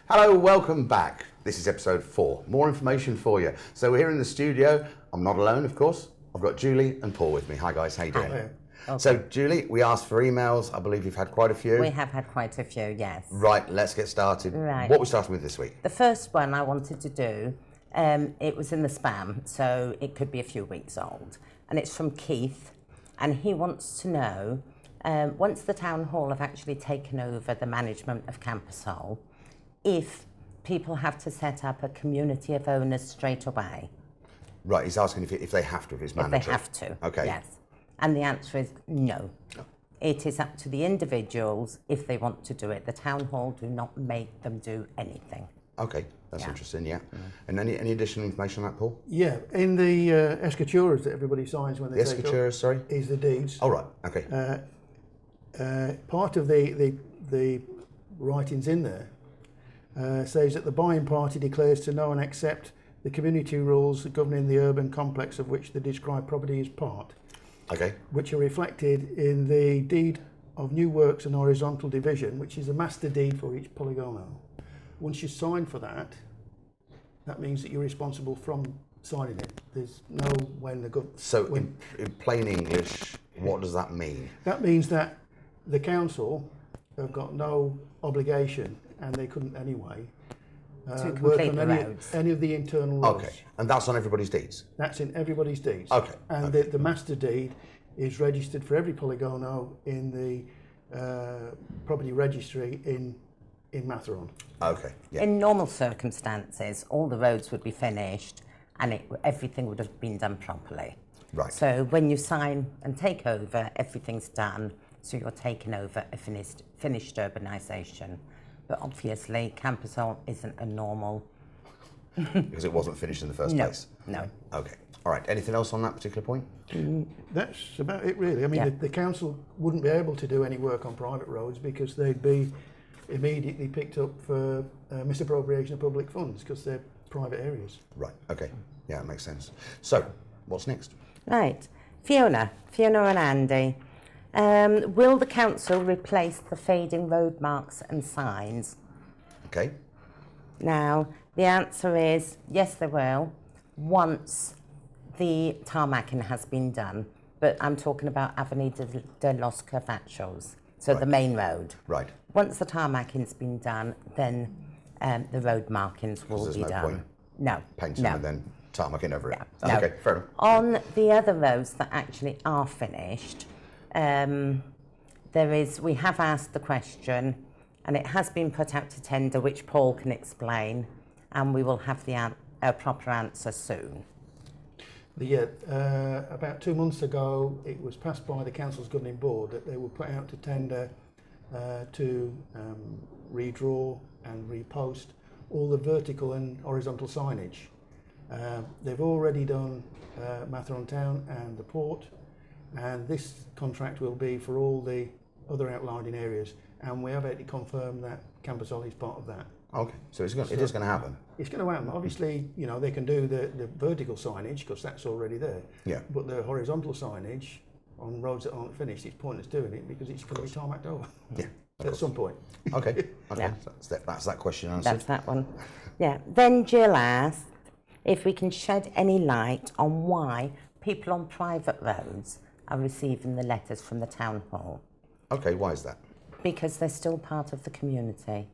Hello, welcome back. This is episode 4. More information for you. So we're here in the studio. I'm not alone, of course. I've got Julie and Paul with me. Hi guys, how you doing? Hi. Okay. So Julie, we asked for emails. I believe you've had quite a few. We have had quite a few, yes. Right, let's get started. Right. What are we starting with this week? The first one I wanted to do, it was in the spam, so it could be a few weeks old. And it's from Keith, and he wants to know, once the town hall have actually taken over the management of Campusole, if people have to set up a community of owners straight away. Right, he's asking if they have to, if it's mandatory. If they have to, Okay. yes. And the answer is no. It is up to the individuals if they want to do it. The town hall do not make them do anything. Okay, that's Yeah. interesting, yeah. And any additional information on that, Paul? Yeah, in the escrituras that everybody signs when they The take up, escrituras, sorry? is the deeds. Oh, right, okay. Part of the writings in there says that the buying party declares to know and accept the community rules governing the urban complex of which the described property is part, Okay, which are reflected in the deed of new works and horizontal division, which is a master deed for each polygonal. Once you sign for that, that means that you're responsible from signing it. There's no when the government. so in plain English, what does that mean? That means that the council have got no obligation, and they couldn't anyway, To work complete on the any, roads. any of the internal roads. Okay, and that's on everybody's deeds? That's in everybody's deeds. Okay, And okay. the master deed is registered for every polygono in the property registry in Matheron. Okay, yeah. In normal circumstances, all the roads would be finished and everything would have been done properly. Right. So when you sign and take over, everything's done. So you're taking over a finished urbanisation. But obviously, Campusole isn't a normal. Because it wasn't finished in the first place? No. Okay, all right. Anything else on that particular point? That's about it, really. I mean, Yeah. the council wouldn't be able to do any work on private roads because they'd be immediately picked up for misappropriation of public funds because they're private areas. Right, okay. Yeah, that makes sense. So, what's next? Right. Fiona and Andy. Will the council replace the fading road marks and signs? Okay, Now, the answer is yes, they will, once the tarmacking has been done. But I'm talking about Avenue de los Cavachos, so the main road. right. Once the tarmacking's been done, then the road markings will There's be no done. point No, painting no. and then tarmacking over it. No, no. Okay, fair enough. On the other roads that actually are finished, we have asked the question, and it has been put out to tender, which Paul can explain, and we will have a proper answer soon. About 2 months ago, it was passed by the council's governing board that they will put out to tender to redraw and repost all the vertical and horizontal signage. They've already done Matheron Town and the port, and this contract will be for all the other outlying areas, and we have actually confirmed that Campusole is part of that. Okay, so it is going to happen? It's going to happen. Obviously, you know, they can do the vertical signage because that's already there. Yeah. But the horizontal signage on roads that aren't finished, it's pointless doing it because it's going to be tarmacked over Yeah. at some point. Okay, Yeah. that's that question answered. That's that one. Yeah. Then Jill asked if we can shed any light on why people on private roads are receiving the letters from the town hall. Okay, why is that? Because they're still part of the community.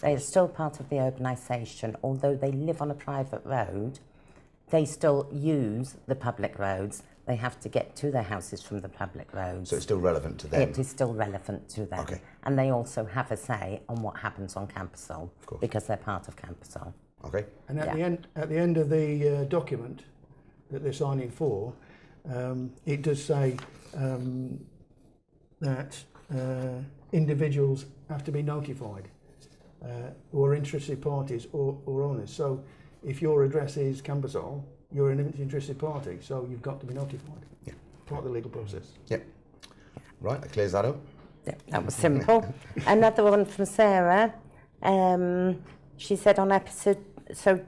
They're still part of the urbanisation. Although they live on a private road, they still use the public roads. They have to get to their houses from the public roads. So it's still relevant to them? It is still relevant to them. Okay. And they also have a say on what happens on Campusole course. because they're part of Campusole. Okay, And at Yeah. the end of the document that they're signing for, it does say that individuals have to be notified, who are interested parties or owners. So if your address is Campusole, you're an interested party, so you've got to be notified. Yeah. Part of the legal process. yep. Right, that clears that up. Yeah, that was simple. Another one from Sarah. She said on episode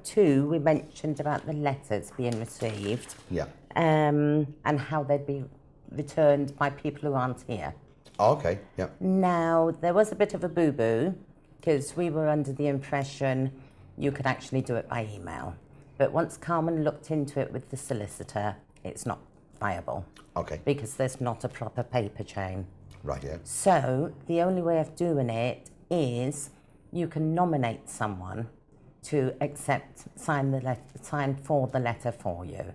2 we mentioned about the letters being received Yeah. and how they'd be returned by people who aren't here. Oh, okay, yeah. Now, there was a bit of a boo-boo because we were under the impression you could actually do it by email. But once Carmen looked into it with the solicitor, it's not viable. Okay. Because there's not a proper paper chain. Right, yeah. So the only way of doing it is you can nominate someone to sign for the letter for you.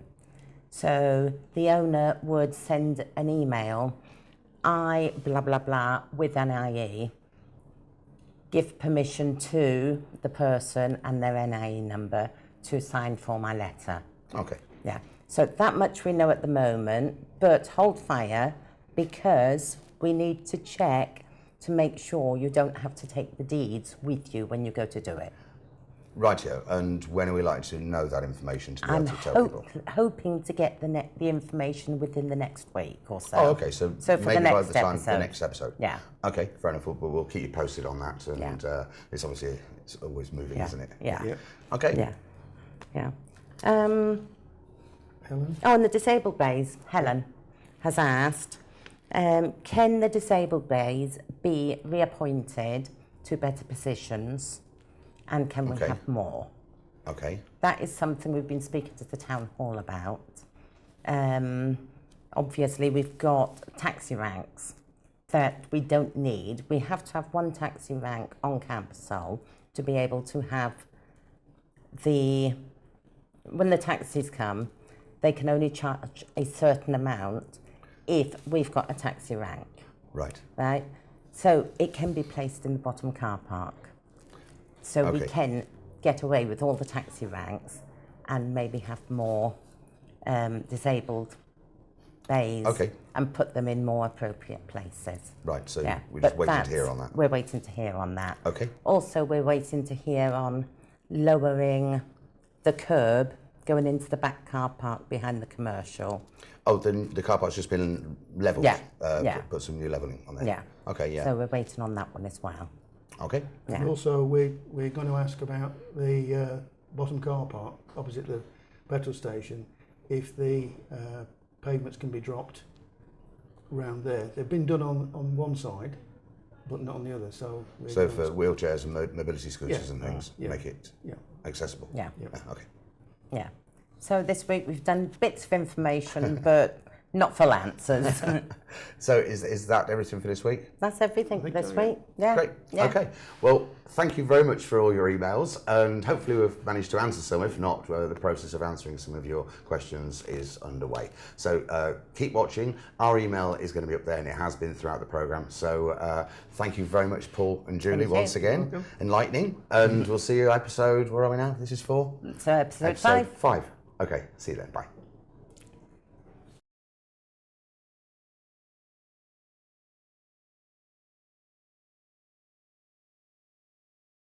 So the owner would send an email, I blah blah blah with an IE, give permission to the person and their NIE number to sign for my letter. Okay. Yeah. So that much we know at the moment, but hold fire because we need to check to make sure you don't have to take the deeds with you when you go to do it. Rightio. And when are we likely to know that information to be able to tell people? Hoping to get the information within the next week or so. Oh, okay. So for maybe the by next the time episode. the next episode. Yeah. Okay, fair enough. We'll keep you posted on that. And Yeah. it's obviously it's always moving, Yeah. isn't it? Yeah. Yeah. Okay. Yeah. Yeah. Helen? Oh, and the disabled bays, Helen has asked, can the disabled bays be reappointed to better positions and can we Okay. have more? Okay. That is something we've been speaking to the town hall about. Obviously, we've got taxi ranks that we don't need. We have to have one taxi rank on campus Seoul to be able to have when the taxis come, they can only charge a certain amount if we've got a taxi rank, Right. right? So it can be placed in the bottom car park. So we Okay. can get away with all the taxi ranks and maybe have more disabled bays Okay. and put them in more appropriate places. Right. So Yeah, we're just but waiting to hear on that. We're waiting to hear on that. Okay. Also, we're waiting to hear on lowering the curb going into the back car park behind the commercial. Oh, then the car park's just been levelled. Yeah, yeah. Put some new levelling on there. Yeah. Okay. Yeah. So we're waiting on that one as well. Okay. Yeah. And also, we're going to ask about the bottom car park opposite the petrol station, if the pavements can be dropped around there. They've been done on one side, but not on the other. So So for wheelchairs and mobility scooters Yeah. and things, Yeah. make it yeah, accessible. Yeah. yeah. Okay. Yeah. So this week we've done bits of information, but not full answers. So is that everything for this week? That's everything for think this so, yeah. week. Yeah. Great. Yeah. Okay. Well, thank you very much for all your emails, and hopefully we've managed to answer some. If not, the process of answering some of your questions is underway. So keep watching. Our email is going to be up there, and it has been throughout the programme. So thank you very much, Paul and Julie, Thank you. once again. Welcome. Enlightening. And we'll see you episode, where are we now? This is 4? So episode 5. 5. Okay. See you then. Bye.